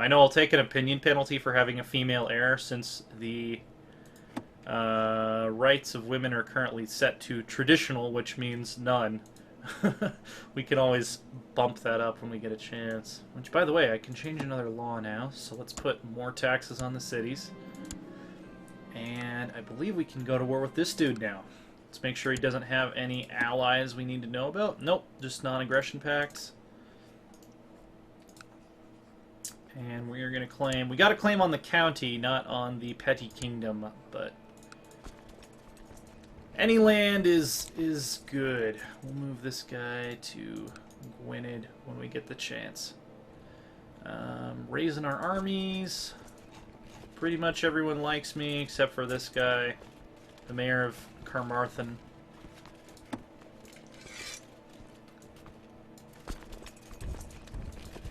I know I'll take an opinion penalty for having a female heir, since the rights of women are currently set to traditional, which means none. We can always bump that up when we get a chance. Which, by the way, I can change another law now, so let's put more taxes on the cities. And I believe we can go to war with this dude now. Let's make sure he doesn't have any allies we need to know about. Nope, just non-aggression pacts. And we are going to claim... We got a claim on the county, not on the petty kingdom, but... Any land is good. We'll move this guy to Gwynedd when we get the chance. Raising our armies. Pretty much everyone likes me, except for this guy, the mayor of Carmarthen.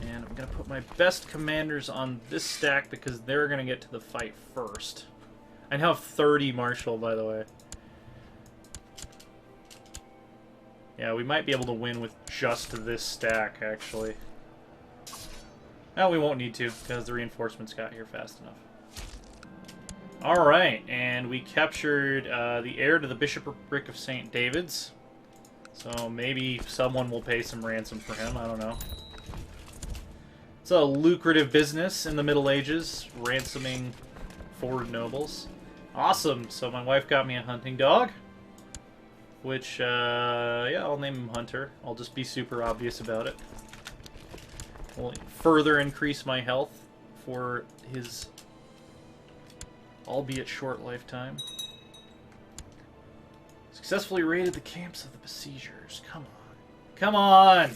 And I'm going to put my best commanders on this stack because they're going to get to the fight first. I now have 30 martial, by the way. Yeah, we might be able to win with just this stack, actually. No, we won't need to, because the reinforcements got here fast enough. Alright, and we captured the heir to the bishopric of St. David's. So maybe someone will pay some ransom for him, I don't know. It's a lucrative business in the Middle Ages, ransoming foreign nobles. Awesome, so my wife got me a hunting dog. Which, yeah, I'll name him Hunter. I'll just be super obvious about it. Will further increase my health for his albeit short lifetime. Successfully raided the camps of the besiegers. Come on. Come on!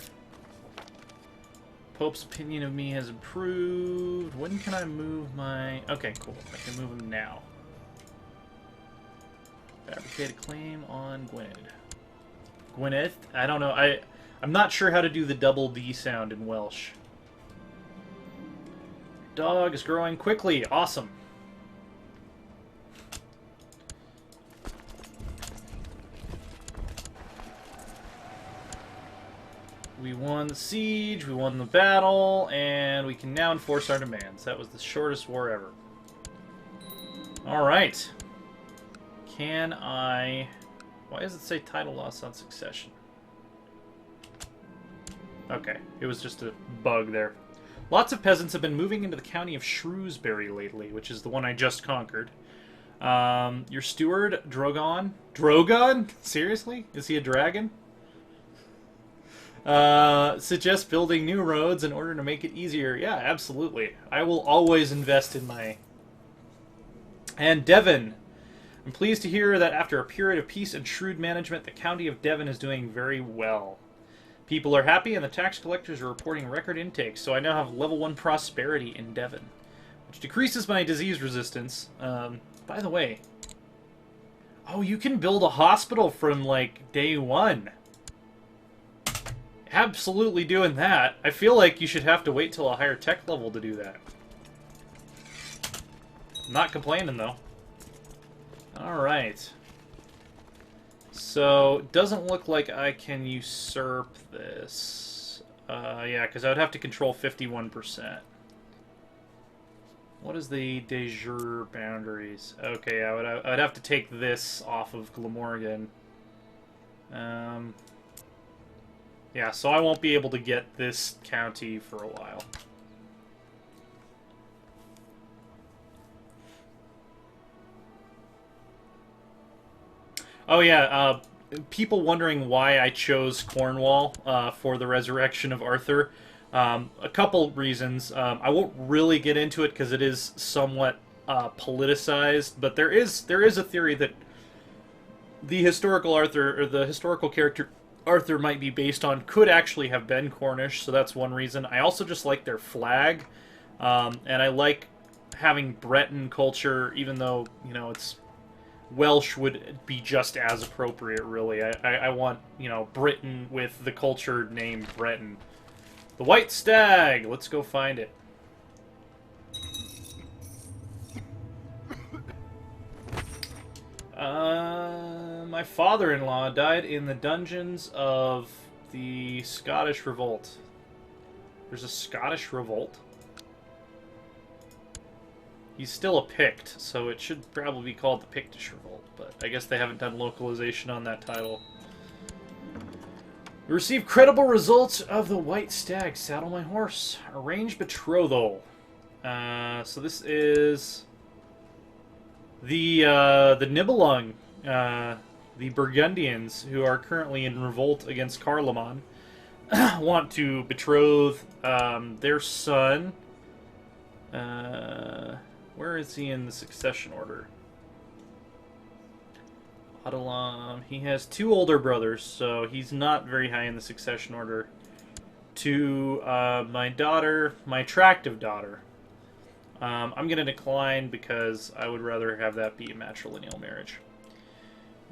Pope's opinion of me has improved. When can I move my... Okay, cool. I can move him now. Fabricate a claim on Gwynedd. Gwynedd? I don't know. I'm not sure how to do the double D sound in Welsh. Dog is growing quickly. Awesome. We won the siege, we won the battle, and we can now enforce our demands. That was the shortest war ever. Alright. Can I... Why does it say title loss on succession? Okay, it was just a bug there. Lots of peasants have been moving into the county of Shrewsbury lately, which is the one I just conquered. Your steward, Drogon... Drogon? Seriously? Is he a dragon? Suggests building new roads in order to make it easier. Yeah, absolutely. I will always invest in my... And Devon... I'm pleased to hear that after a period of peace and shrewd management, the county of Devon is doing very well. People are happy, and the tax collectors are reporting record intakes, so I now have level 1 prosperity in Devon, which decreases my disease resistance. By the way... Oh, you can build a hospital from, like, day 1. Absolutely doing that. I feel like you should have to wait till a higher tech level to do that. Not complaining, though. Alright. So, it doesn't look like I can usurp this. Yeah, because I would have to control 51%. What is the de jure boundaries? Okay, I'd have to take this off of Glamorgan. Yeah, so I won't be able to get this county for a while. Oh yeah, people wondering why I chose Cornwall for the resurrection of Arthur. A couple reasons. I won't really get into it because it is somewhat politicized, but there is a theory that the historical Arthur, or the historical character Arthur might be based on, could actually have been Cornish, so that's one reason. I also just like their flag, and I like having Breton culture, even though, you know, it's... Welsh would be just as appropriate, really. I want, you know, Britain with the culture named Breton. The White Stag! Let's go find it. My father-in-law died in the dungeons of the Scottish Revolt. There's a Scottish Revolt? He's still a Pict, so it should probably be called the Pictish Revolt, but I guess they haven't done localization on that title. We received credible results of the White Stag. Saddle my horse. Arrange betrothal. So this is the Nibelung, the Burgundians, who are currently in revolt against Carloman, want to betroth their son. Where is he in the succession order? Adelam. He has 2 older brothers, so he's not very high in the succession order. To my daughter, my attractive daughter. I'm going to decline because I would rather have that be a matrilineal marriage.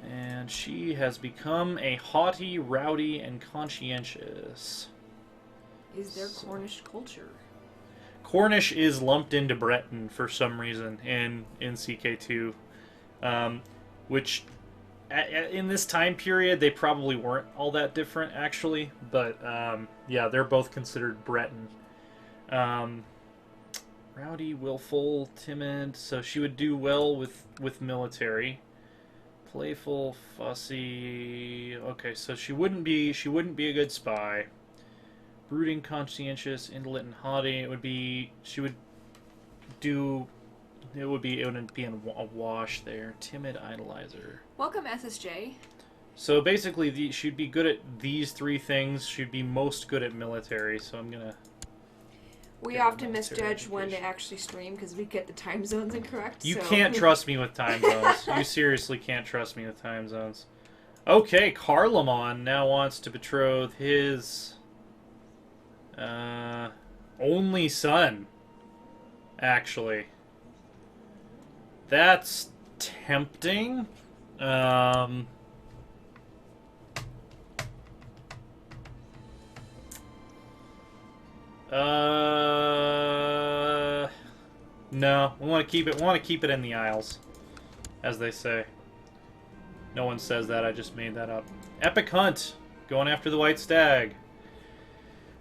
And she has become a haughty, rowdy, and conscientious. Is there Cornish culture? Cornish is lumped into Breton for some reason in CK2, which in this time period they probably weren't all that different actually, but yeah, they're both considered Breton. Rowdy, willful, timid, so she would do well with military. Playful, fussy. Okay, so she wouldn't be a good spy. Brooding, conscientious, indolent, and haughty. It would be a wash there. Timid, idolizer. Welcome, SSJ. So basically, she'd be good at these 3 things. She'd be most good at military. So I'm gonna. We often misjudge when to actually stream because we get the time zones incorrect. You can't trust me with time zones. You seriously can't trust me with time zones. Okay, Carloman now wants to betroth his only son. Actually, that's tempting. No, we want to keep it. We want to keep it in the Isles, as they say. No one says that. I just made that up. Epic hunt, going after the White Stag.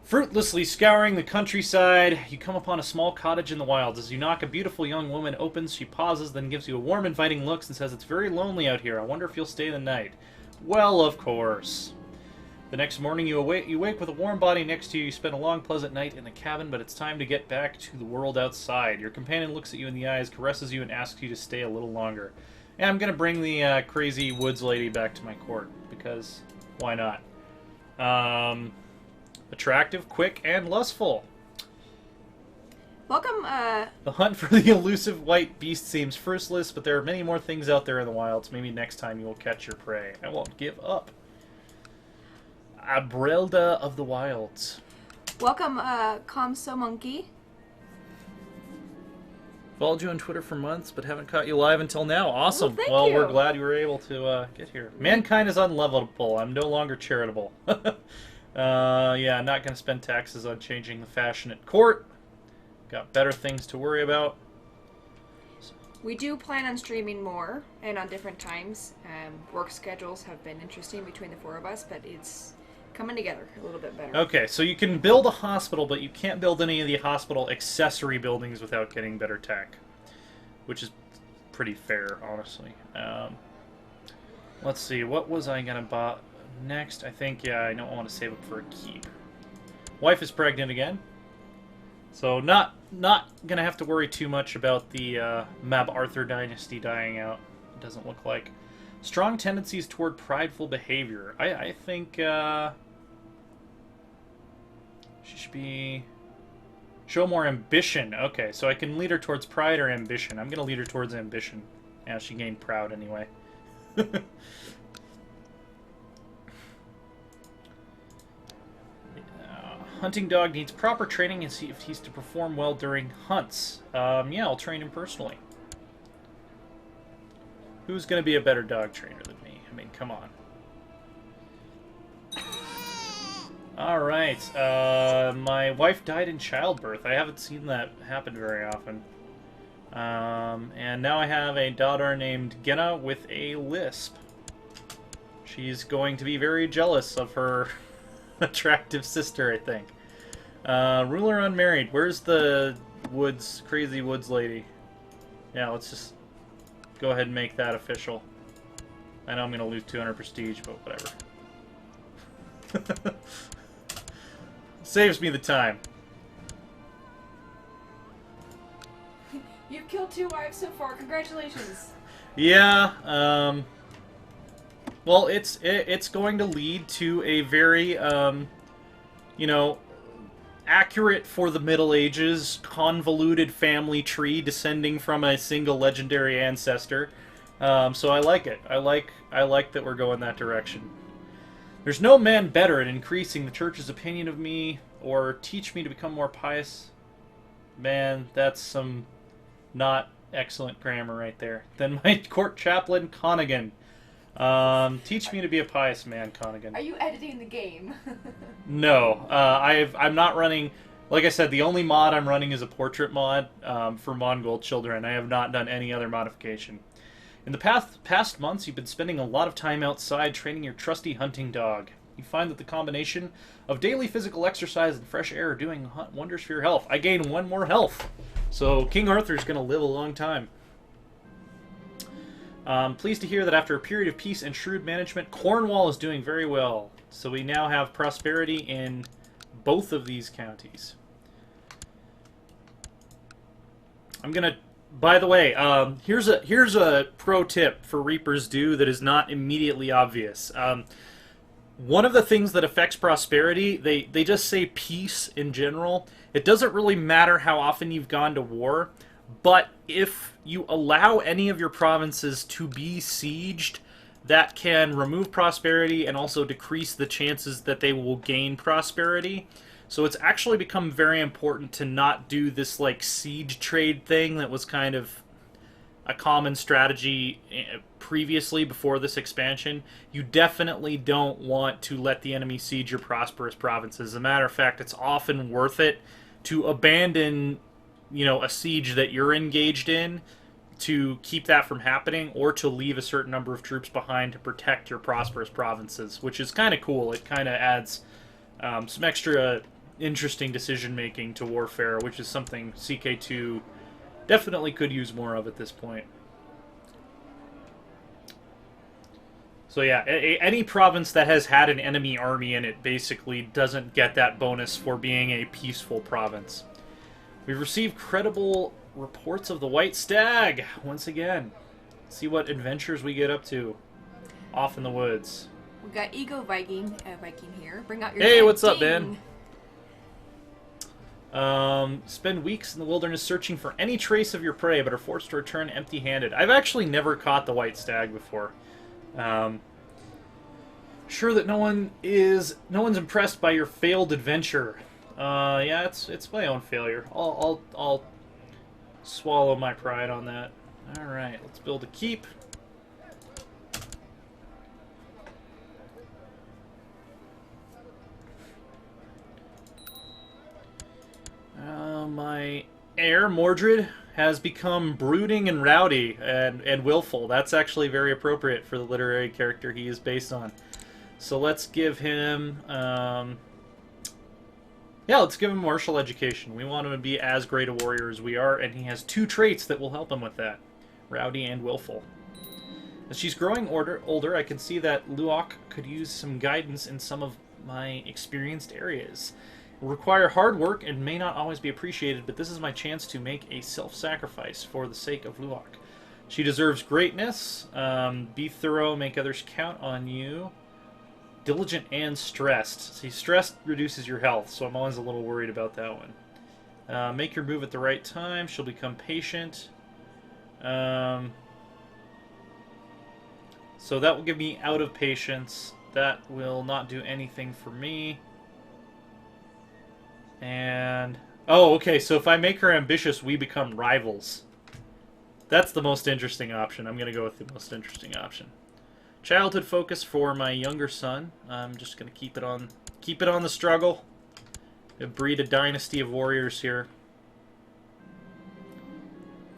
Fruitlessly scouring the countryside, you come upon a small cottage in the wilds. As you knock, a beautiful young woman opens. She pauses, then gives you a warm, inviting look and says, "It's very lonely out here. I wonder if you'll stay the night." Well, of course. The next morning, you wake with a warm body next to you. You spend a long, pleasant night in the cabin, but it's time to get back to the world outside. Your companion looks at you in the eyes, caresses you, and asks you to stay a little longer. And I'm going to bring the crazy woods lady back to my court, because why not? Attractive, quick, and lustful. Welcome, The hunt for the elusive white beast seems fruitless, but there are many more things out there in the wilds. Maybe next time you will catch your prey. I won't give up. Abrelda of the Wilds. Welcome, Comso Monkey. Followed you on Twitter for months, but haven't caught you live until now. Awesome. Well, We're glad you were able to get here. Mankind is unlovable. I'm no longer charitable. Yeah, not going to spend taxes on changing the fashion at court. Got better things to worry about. We do plan on streaming more and on different times. Work schedules have been interesting between the 4 of us, but it's coming together a little bit better. Okay, so you can build a hospital, but you can't build any of the hospital accessory buildings without getting better tech, which is pretty fair, honestly. Let's see, what was I going to buy next? I think, yeah, I don't want to save up for a keep. Wife is pregnant again, so not going to have to worry too much about the Mab Arthur dynasty dying out. It doesn't look like. Strong tendencies toward prideful behavior. I think she should be... Show more ambition. Okay, so I can lead her towards pride or ambition. I'm going to lead her towards ambition. Yeah, she gained proud anyway. Hunting dog needs proper training and see if he's to perform well during hunts. Yeah, I'll train him personally. Who's going to be a better dog trainer than me? I mean, come on. Alright, my wife died in childbirth. I haven't seen that happen very often. And now I have a daughter named Genna with a lisp. She's going to be very jealous of her attractive sister, I think. Ruler unmarried. Where's the crazy woods lady? Yeah, let's just go ahead and make that official. I know I'm going to lose 200 prestige, but whatever. Saves me the time. You've killed 2 wives so far. Congratulations. Yeah, well, it's going to lead to a very, you know, accurate for the Middle Ages, convoluted family tree descending from a single legendary ancestor. So I like it. I like that we're going that direction. There's no man better at increasing the church's opinion of me or teach me to become more pious. Man, that's some not excellent grammar right there. Than my court chaplain, Connigan. Teach me to be a pious man, Connigan. Are you editing the game? No, I'm not running. Like I said, the only mod I'm running is a portrait mod for Mongol children. I have not done any other modification. In the past months, you've been spending a lot of time outside training your trusty hunting dog. You find that the combination of daily physical exercise and fresh air are doing wonders for your health. I gain 1 more health, so King Arthur's going to live a long time. Pleased to hear that after a period of peace and shrewd management, Cornwall is doing very well. So we now have prosperity in both of these counties. I'm gonna. By the way, here's a pro tip for Reaper's Due that is not immediately obvious. One of the things that affects prosperity, they just say peace in general. It doesn't really matter how often you've gone to war, but if you allow any of your provinces to be sieged, that can remove prosperity and also decrease the chances that they will gain prosperity. So it's actually become very important to not do this like siege trade thing that was kind of a common strategy previously before this expansion. You definitely don't want to let the enemy siege your prosperous provinces. As a matter of fact, it's often worth it to abandon, you know, a siege that you're engaged in to keep that from happening, or to leave a certain number of troops behind to protect your prosperous provinces, which is kind of cool. It kind of adds some extra interesting decision-making to warfare, which is something CK2 definitely could use more of at this point. So yeah, any province that has had an enemy army in it basically doesn't get that bonus for being a peaceful province. We've received credible reports of the White Stag once again. Let's see what adventures we get up to off in the woods. We got Ego Viking here. Bring out your Hey, dead what's up, king. Ben? Spend weeks in the wilderness searching for any trace of your prey, but are forced to return empty-handed. I've actually never caught the White Stag before. Sure that no one's impressed by your failed adventure. Yeah, it's my own failure. I'll swallow my pride on that. All right, let's build a keep. My heir, Mordred, has become brooding and rowdy and willful. That's actually very appropriate for the literary character he is based on. So let's give him... yeah, let's give him martial education. We want him to be as great a warrior as we are, and he has 2 traits that will help him with that. Rowdy and willful. As she's growing older, I can see that Luok could use some guidance in some of my experienced areas. It will require hard work and may not always be appreciated, but this is my chance to make a self-sacrifice for the sake of Luok. She deserves greatness. Be thorough, make others count on you. Diligent and stressed. See, stressed reduces your health, so I'm always a little worried about that one. Make your move at the right time. She'll become patient. So that will give me out of patience. That will not do anything for me. And... oh, okay, so if I make her ambitious, we become rivals. That's the most interesting option. I'm going to go with the most interesting option. Childhood focus for my younger son. I'm just going to keep it on the struggle. Breed a dynasty of warriors here.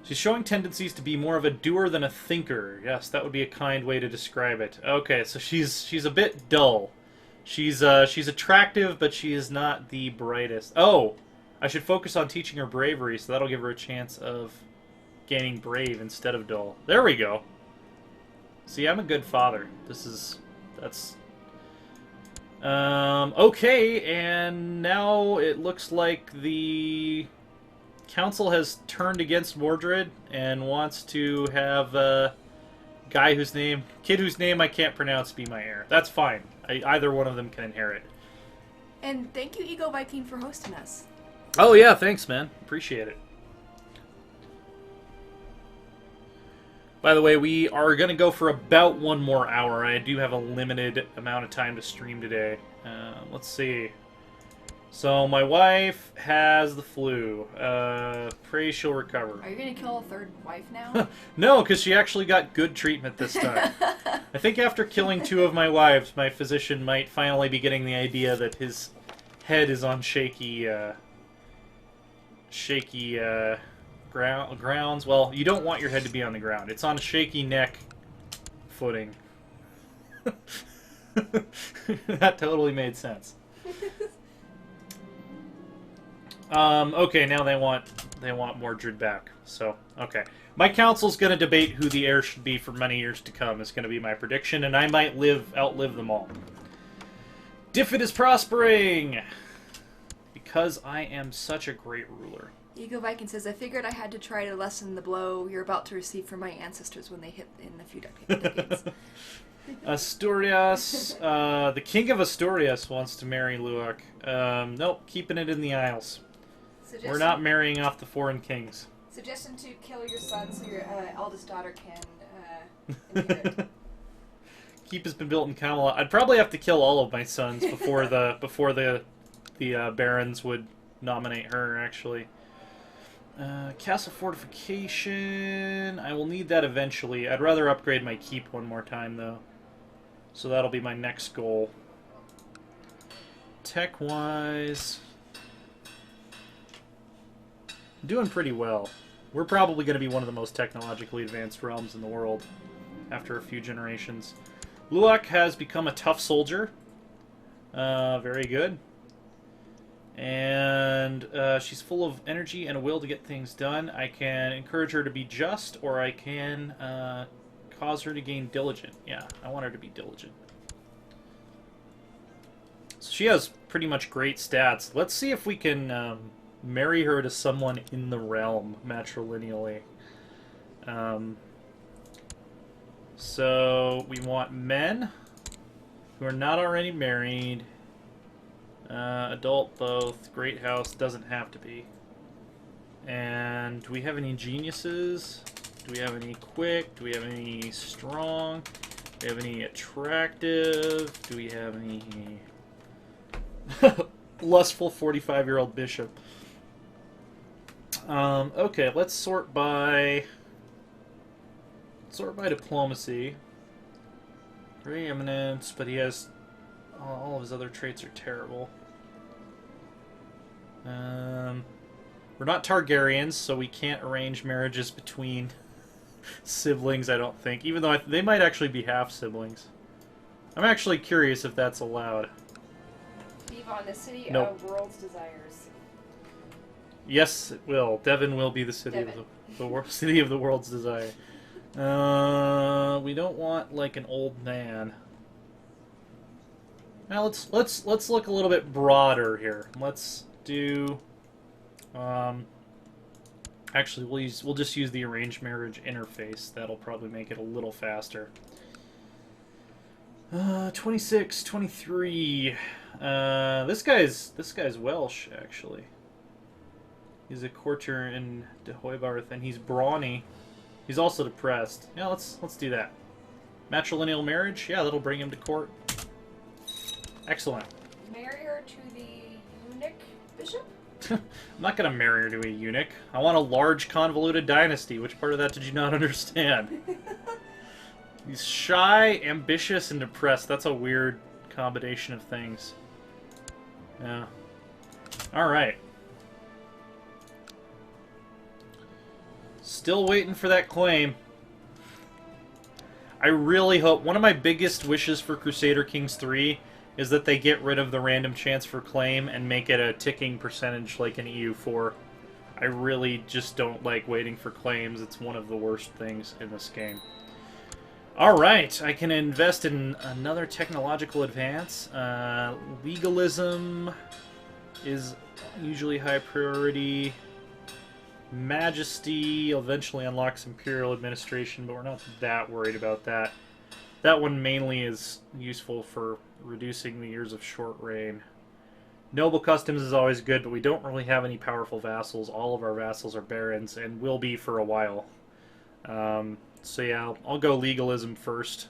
She's showing tendencies to be more of a doer than a thinker. Yes, that would be a kind way to describe it. Okay, so she's a bit dull. She's attractive, but she is not the brightest. Oh, I should focus on teaching her bravery, so that'll give her a chance of gaining brave instead of dull. There we go. See, I'm a good father. That's... okay, and now it looks like the council has turned against Mordred and wants to have a kid whose name I can't pronounce be my heir. That's fine. Either one of them can inherit. And thank you, Ego Viking, for hosting us. Oh yeah, thanks, man. Appreciate it. By the way, we are going to go for about 1 more hour. I do have a limited amount of time to stream today. Let's see. So, my wife has the flu. Pray she'll recover. Are you going to kill a third wife now? No, because she actually got good treatment this time. I think after killing 2 of my wives, my physician might finally be getting the idea that his head is on shaky grounds. Well, you don't want your head to be on the ground. It's on shaky neck footing. That totally made sense. Okay, now they want Mordred back. So, okay. My council's going to debate who the heir should be for many years to come, is going to be my prediction, and I might outlive them all. Diffid is prospering! Because I am such a great ruler. Ego Viking says, I figured I had to try to lessen the blow you're about to receive from my ancestors when they hit in a few decades. Asturias. The king of Asturias wants to marry Luak. Nope, keeping it in the Isles. We're not marrying off the foreign kings. Suggestion to kill your son so your eldest daughter can inherit. Keep has been built in Camelot. I'd probably have to kill all of my sons before the barons would nominate her, actually. Castle fortification. I will need that eventually. I'd rather upgrade my keep 1 more time, though. So that'll be my next goal. Tech-wise, I'm doing pretty well. We're probably going to be one of the most technologically advanced realms in the world after a few generations. Luak has become a tough soldier. Very good. And she's full of energy and a will to get things done. I can encourage her to be just, or I can cause her to gain diligent. Yeah, I want her to be diligent. So she has pretty much great stats. Let's see if we can marry her to someone in the realm matrilineally. So we want men who are not already married. Adult both. Great house doesn't have to be. And do we have any geniuses? Do we have any quick? Do we have any strong? Do we have any attractive? Do we have any lustful 45-year-old bishop? Okay, let's sort by diplomacy. Preeminence, but he has all of his other traits are terrible. We're not Targaryens, so we can't arrange marriages between siblings, I don't think. Even though they might actually be half-siblings. I'm actually curious if that's allowed. Devon, the city Nope. of world's desires. Yes, it will. Devon will be the city of the city of the world's desire. We don't want like an old man. Now let's look a little bit broader here. Let's do. Actually, we'll just use the arranged marriage interface. That'll probably make it a little faster. 26, 23. This guy's Welsh, actually. He's a courtier in De Hoybarth, and he's brawny. He's also depressed. Yeah, let's do that. Matrilineal marriage? Yeah, that'll bring him to court. Excellent. Marry her to the eunuch bishop? I'm not going to marry her to a eunuch. I want a large, convoluted dynasty. Which part of that did you not understand? He's shy, ambitious, and depressed. That's a weird combination of things. Yeah. Alright. Still waiting for that claim. I really hope... One of my biggest wishes for Crusader Kings 3 is that they get rid of the random chance for claim and make it a ticking percentage like in EU4. I really just don't like waiting for claims. It's one of the worst things in this game. Alright, I can invest in another technological advance. Legalism is usually high priority. Majesty eventually unlocks Imperial Administration, but we're not that worried about that. That one mainly is useful for reducing the years of short reign. Noble Customs is always good, but we don't really have any powerful vassals. All of our vassals are barons, and will be for a while. So yeah, I'll go legalism first.